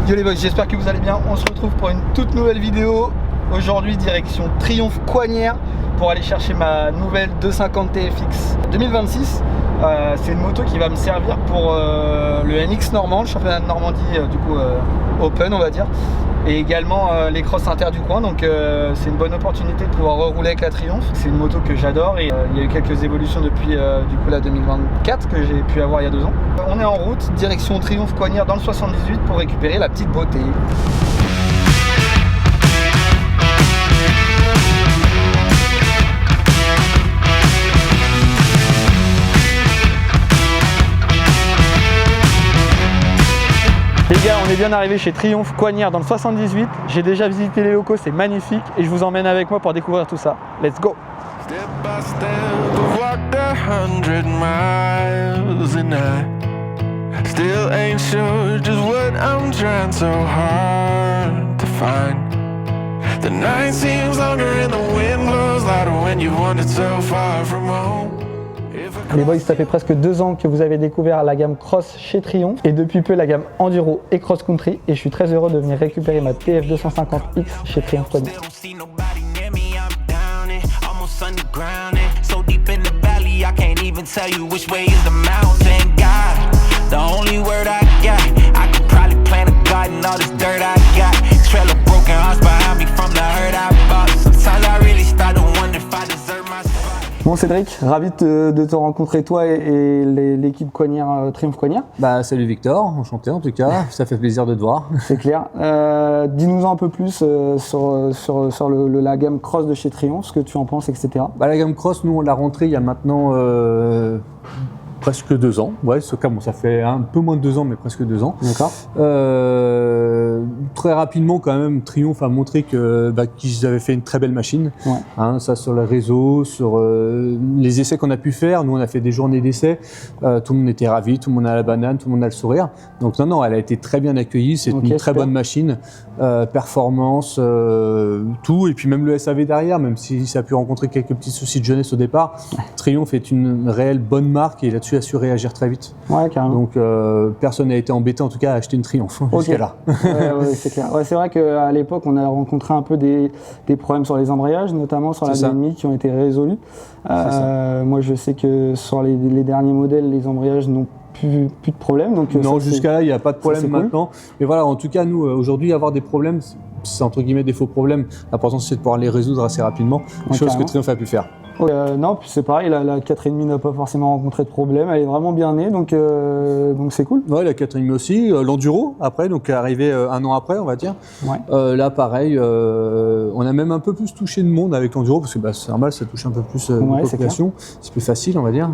Yo les boys, j'espère que vous allez bien. On se retrouve pour une toute nouvelle vidéo. Aujourd'hui, direction Triomphe Coignères pour aller chercher ma nouvelle 250 TFX 2026. C'est une moto qui va me servir pour le MX Normand, le championnat de Normandie Open, on va dire. Et également les cross inter du coin, donc c'est une bonne opportunité de pouvoir rerouler avec la Triomphe. C'est une moto que j'adore et il y a eu quelques évolutions depuis la 2024 que j'ai pu avoir il y a 2 ans. On est en route, direction Triomphe Coignères dans le 78 pour récupérer la petite beauté. Les gars, on est bien arrivé chez Triomphe Coignères dans le 78. J'ai déjà visité les locaux, c'est magnifique et je vous emmène avec moi pour découvrir tout ça. Let's go! Les boys, ça fait presque 2 ans que vous avez découvert la gamme Cross chez Triomphe et depuis peu la gamme Enduro et Cross Country et je suis très heureux de venir récupérer ma TF 250X chez Triomphe Coignères. Bon Cédric, ravi de te rencontrer toi et l'équipe Coignères, Triomphe Coignères. Bah salut Victor, enchanté en tout cas, ça fait plaisir de te voir. C'est clair. Dis-nous un peu plus sur la gamme Cross de chez Triomphe, ce que tu en penses, etc. Bah, la gamme Cross, nous on l'a rentrée il y a maintenant presque 2 ans. Ouais, ça fait un peu moins de 2 ans, mais presque 2 ans. D'accord. Très rapidement, quand même, Triomphe a montré qu'ils avaient fait une très belle machine. Ouais. Hein, ça sur le réseau, sur les essais qu'on a pu faire. Nous, on a fait des journées d'essais. Tout le monde était ravi, tout le monde a la banane, tout le monde a le sourire. Donc non, elle a été très bien accueillie. C'est une très bonne machine. Performance, tout. Et puis même le SAV derrière, même si ça a pu rencontrer quelques petits soucis de jeunesse au départ, Triomphe est une réelle bonne marque et là-dessus a su réagir très vite. Ouais, carrément. Donc personne n'a été embêté en tout cas à acheter une Triomphe jusqu'à là. Ouais, c'est clair. Ouais, c'est vrai qu'à l'époque on a rencontré un peu des problèmes sur les embrayages, notamment sur la DMI qui ont été résolus. Moi je sais que sur les derniers modèles les embrayages n'ont plus de problème. Donc, non, jusqu'à là il n'y a pas de problème maintenant. Cool. Mais voilà, en tout cas nous aujourd'hui avoir des problèmes, c'est entre guillemets des faux problèmes. L'important c'est de pouvoir les résoudre assez rapidement, chose que Triomphe a pu faire. Non, puis c'est pareil, la 4,5 n'a pas forcément rencontré de problème, elle est vraiment bien née, donc c'est cool. Ouais, la 4,5 aussi, l'enduro après, donc arrivé 1 an après, on va dire. Ouais. Là, pareil, on a même un peu plus touché de monde avec l'enduro, parce que c'est normal, ça touche un peu plus de population, c'est plus facile, on va dire.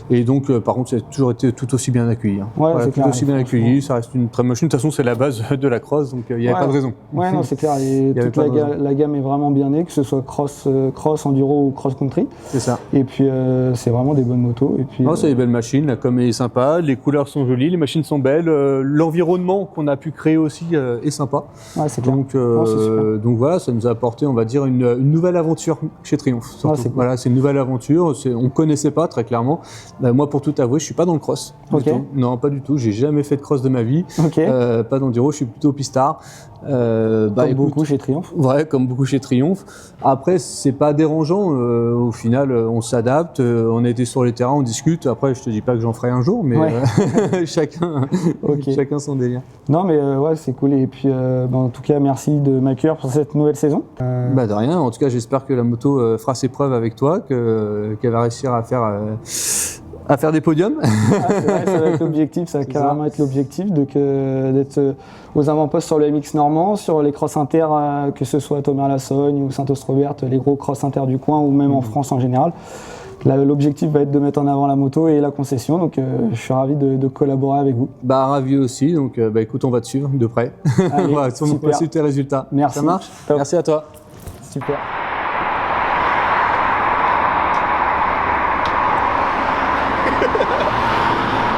Et donc, par contre, ça a toujours été tout aussi bien accueilli. Hein. Ouais, voilà, tout aussi bien accueilli, ça reste une très machine. De toute façon, c'est la base de la cross, donc il n'y avait pas de raison. Ouais, non, c'est clair, et toute la gamme est vraiment bien née, que ce soit cross, enduro ou cross country. C'est ça. Et puis c'est vraiment des bonnes motos. Et puis, c'est des belles machines, la com est sympa, les couleurs sont jolies, les machines sont belles, l'environnement qu'on a pu créer aussi est sympa. Ouais, c'est clair. Donc voilà, ça nous a apporté, on va dire, une nouvelle aventure chez Triomphe. Ah, c'est cool. Voilà, c'est une nouvelle aventure, on ne connaissait pas très clairement. Moi, pour tout avouer, je ne suis pas dans le cross. Non, pas du tout, j'ai jamais fait de cross de ma vie. Pas d'enduro, je suis plutôt pistard. Comme beaucoup chez Triomphe. Ouais, comme beaucoup chez Triomphe. Après, c'est pas dérangeant. Au final, on s'adapte. On a été sur les terrains, on discute. Après, je te dis pas que j'en ferai un jour, mais chacun son délire. Non, mais ouais, c'est cool. Et puis, en tout cas, merci de m'accueillir pour cette nouvelle saison. De rien. En tout cas, j'espère que la moto fera ses preuves avec toi, qu'elle va réussir à faire des podiums. C'est vrai, ça va être l'objectif, ça va carrément être l'objectif d'être aux avant-postes sur le MX Normand, sur les cross inter, que ce soit Thomas-Lassogne ou Saint-Ostrobert, les gros cross inter du coin ou même en France en général. L'objectif va être de mettre en avant la moto et la concession, donc je suis ravi de collaborer avec vous. Ravi aussi, donc écoute, on va te suivre de près. Allez, on va suivre tes résultats. Merci. Ça marche. Top. Merci à toi. Super.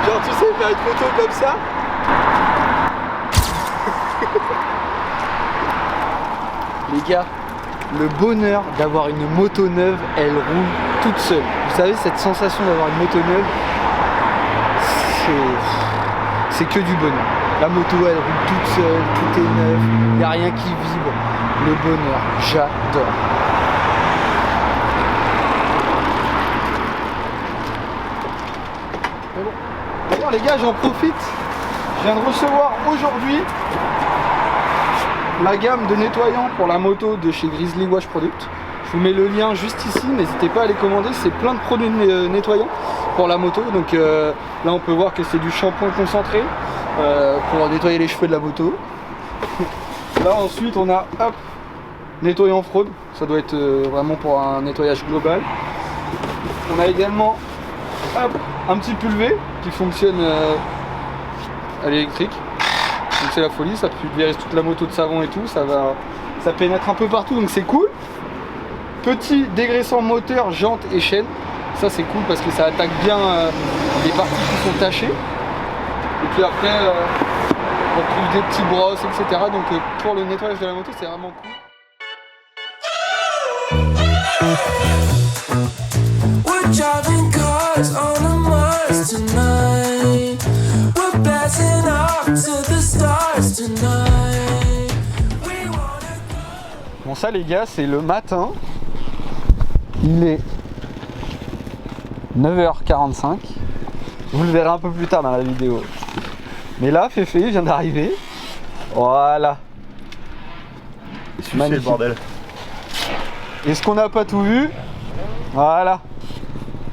Genre tu sais faire une photo comme ça. Les gars, le bonheur d'avoir une moto neuve, elle roule toute seule. Vous savez, cette sensation d'avoir une moto neuve, c'est que du bonheur. La moto elle roule toute seule, tout est neuf, il n'y a rien qui vibre. Le bonheur, j'adore. Mais bon. D'ailleurs les gars, j'en profite. Je viens de recevoir aujourd'hui la gamme de nettoyants pour la moto de chez Grizzly Wash Product. Je vous mets le lien juste ici, n'hésitez pas à les commander, c'est plein de produits nettoyants pour la moto. Donc là on peut voir que c'est du shampoing concentré pour nettoyer les cheveux de la moto. Là ensuite on a hop, nettoyant fraude, ça doit être vraiment pour un nettoyage global. On a également hop, un petit pulvé qui fonctionne à l'électrique. Donc c'est la folie, ça pulvérise toute la moto de savon et tout, ça pénètre un peu partout, donc c'est cool. Petit dégraissant moteur, jante et chaîne, ça c'est cool parce que ça attaque bien les parties qui sont tachées. Et puis après on retrouve des petits brosses, etc. Donc pour le nettoyage de la moto c'est vraiment cool. We're driving cars on a Mars tonight. We're blasting off to the stars tonight. We wanna go. Bon ça les gars c'est le matin. Il est 9h45. Vous le verrez un peu plus tard dans la vidéo. Mais là Féfé vient d'arriver. Voilà. C'est le bordel. Est-ce qu'on n'a pas tout vu? Voilà.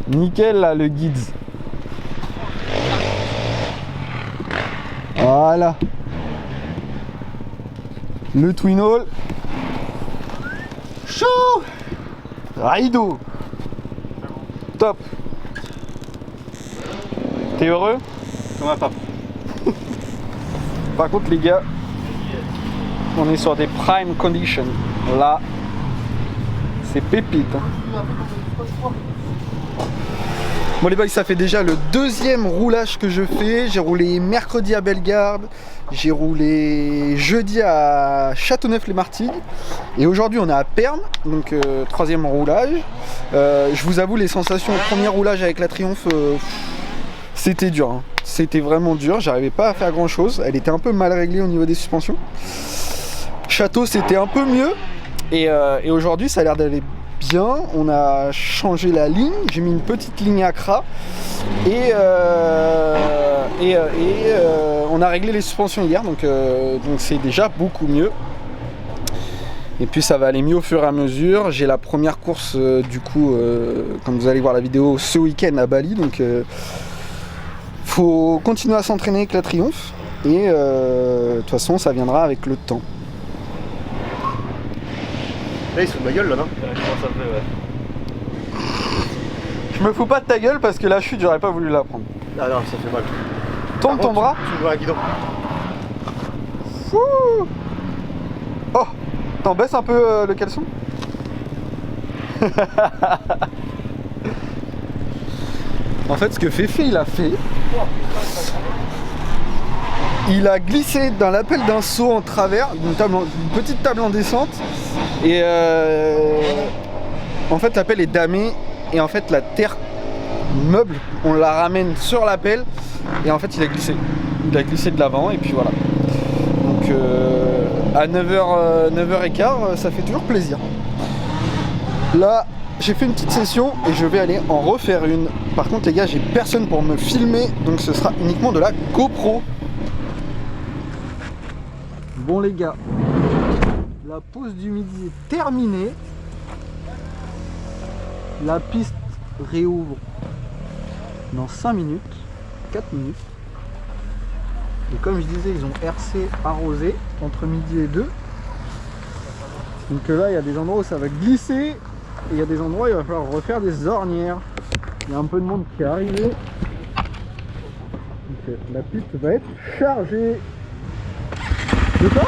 Nickel là le guide. Voilà. Le twin hall. Chaud. Rideau. Top. T'es heureux? Comme un pape. Par contre les gars, on est sur des prime conditions. Là, c'est pépite. Hein. Bon les boys, ça fait déjà le deuxième roulage que je fais. J'ai roulé mercredi à Bellegarde, j'ai roulé jeudi à Châteauneuf-les-Martigues et aujourd'hui on est à Pernes, donc troisième roulage. Je vous avoue les sensations au premier roulage avec la Triumph, c'était dur. Hein. C'était vraiment dur, j'arrivais pas à faire grand chose. Elle était un peu mal réglée au niveau des suspensions. Château c'était un peu mieux et aujourd'hui ça a l'air d'aller bien. On a changé la ligne, j'ai mis une petite ligne Accra et on a réglé les suspensions hier, donc c'est déjà beaucoup mieux. Et puis ça va aller mieux au fur et à mesure. J'ai la première course du coup, comme vous allez voir la vidéo, ce week-end à Bali, donc faut continuer à s'entraîner avec la Triumph et de toute façon ça viendra avec le temps. Là ils se foutent de ma gueule là non? Ça fait, ouais. Je me fous pas de ta gueule parce que la chute j'aurais pas voulu la prendre. Ah non ça fait mal. Tourne ton bras. Tu me vois un guidon. Ouh. Oh, t'en baisses un peu le caleçon. En fait ce que Féfé il a fait, il a glissé dans l'appel d'un seau en travers, une petite table en descente et en fait l'appel est damé et en fait la terre meuble on la ramène sur l'appel et en fait il a glissé de l'avant et puis voilà. Donc à 9h15 ça fait toujours plaisir. Là j'ai fait une petite session et je vais aller en refaire une. Par contre les gars j'ai personne pour me filmer donc ce sera uniquement de la GoPro. Bon les gars, la pause du midi est terminée. La piste réouvre dans 5 minutes, 4 minutes. Et comme je disais, ils ont RC arrosé entre midi et 2. Donc là, il y a des endroits où ça va glisser. Et il y a des endroits où il va falloir refaire des ornières. Il y a un peu de monde qui est arrivé. Donc la piste va être chargée. De quoi ?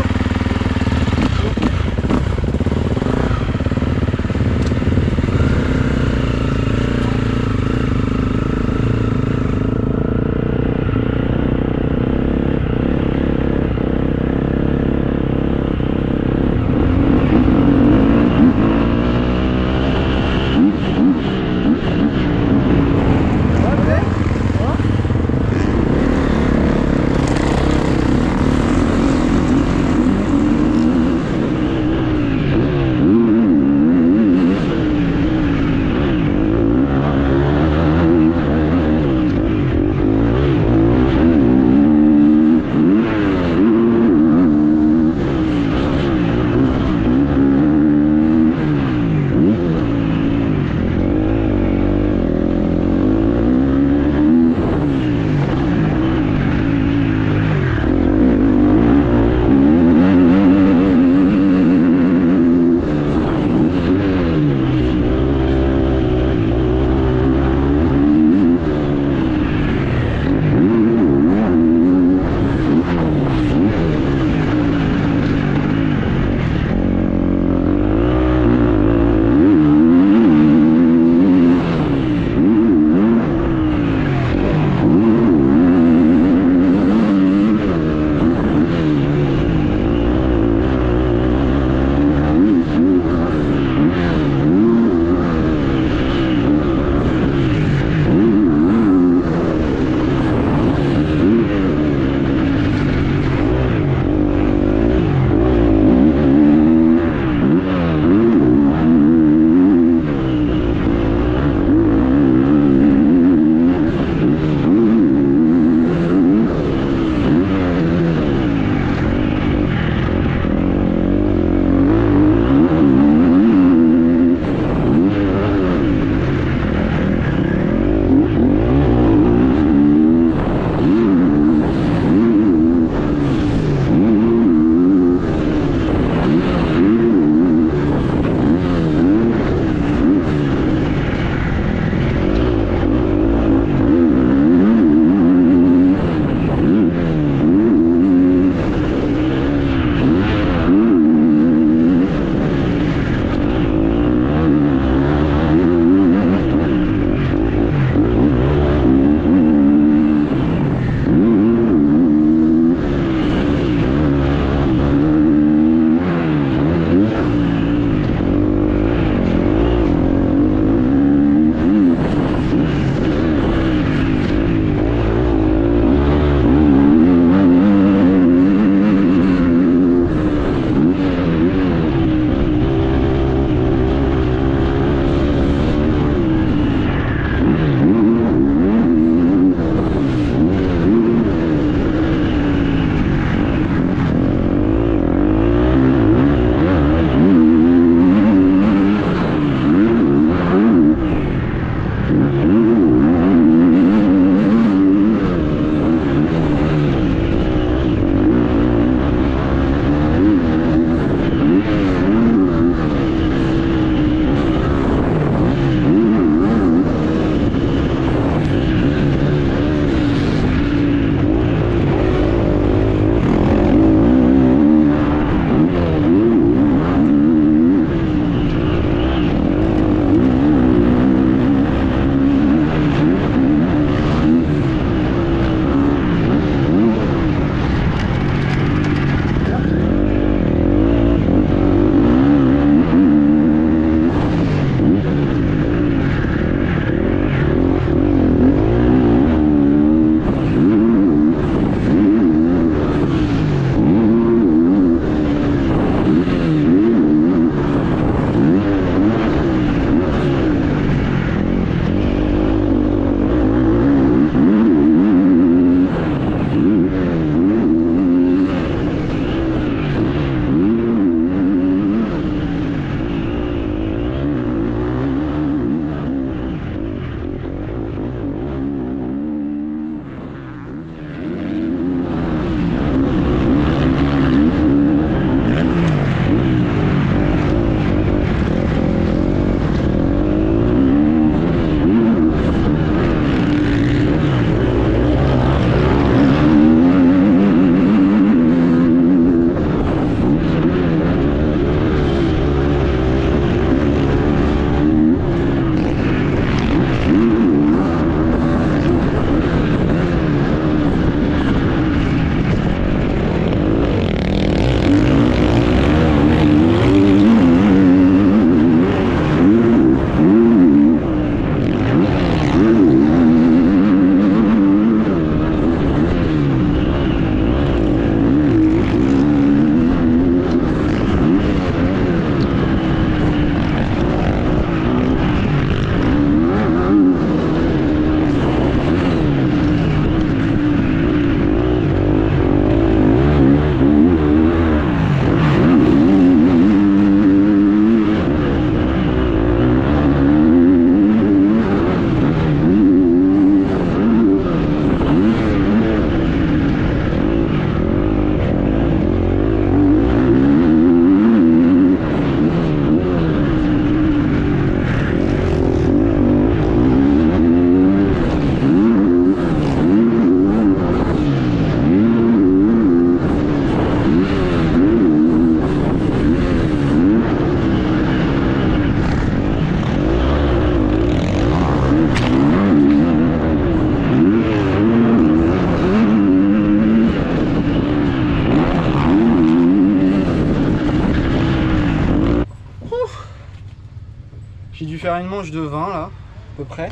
J'ai dû faire une manche de 20 là, à peu près.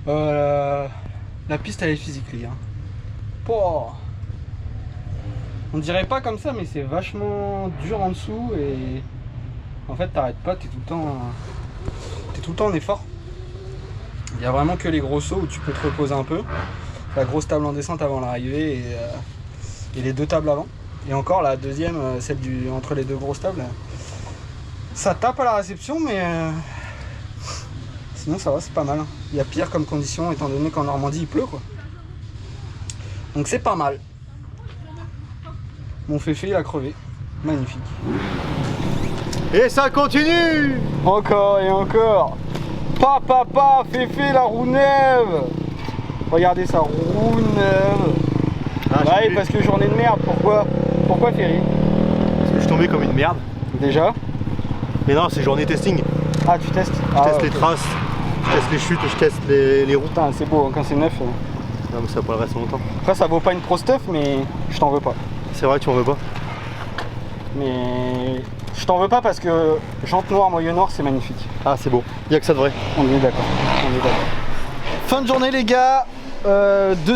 La piste elle est physique les gars. Pouah. On dirait pas comme ça mais c'est vachement dur en dessous et en fait t'arrêtes pas, t'es tout le temps en effort. Il y a vraiment que les gros sauts où tu peux te reposer un peu. La grosse table en descente avant l'arrivée et les deux tables avant. Et encore la deuxième, celle entre les deux grosses tables. Ça tape à la réception mais sinon ça va, c'est pas mal. Il y a pire comme condition étant donné qu'en Normandie il pleut quoi. Donc c'est pas mal. Mon féfé il a crevé. Magnifique. Et ça continue. Encore et encore. Papa, féfé la roue neuve. Regardez sa roue neuve. Ah, Ouais parce que journée de merde, pourquoi Ferry? Parce que je suis tombé comme une merde. Déjà? Mais non, c'est journée testing. Ah tu testes? Je teste les traces, je teste les chutes, je teste les roues. Putain c'est beau, quand c'est neuf. Non mais ça pourrait rester longtemps. Après ça vaut pas une pro stuff mais je t'en veux pas. C'est vrai, tu en veux pas? Mais je t'en veux pas parce que jante noire, moyeu noir c'est magnifique. Ah c'est beau, il y a que ça de vrai. On est d'accord. Fin de journée les gars, 2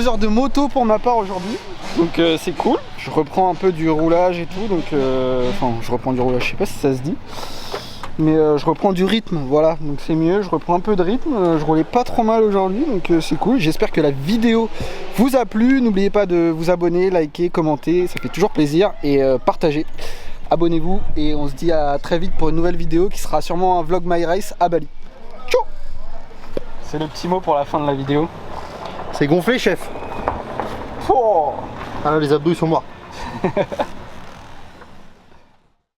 heures de moto pour ma part aujourd'hui. Donc c'est cool. Je reprends un peu du roulage et tout. Donc enfin je reprends du roulage, je sais pas si ça se dit. Mais je reprends du rythme, voilà, donc c'est mieux, je reprends un peu de rythme, je roulais pas trop mal aujourd'hui, donc c'est cool. J'espère que la vidéo vous a plu, n'oubliez pas de vous abonner, liker, commenter, ça fait toujours plaisir, et partager. Abonnez-vous, et on se dit à très vite pour une nouvelle vidéo qui sera sûrement un vlog My Race à Bali. Ciao. C'est le petit mot pour la fin de la vidéo. C'est gonflé chef. Oh. Ah là les abdos ils sont morts.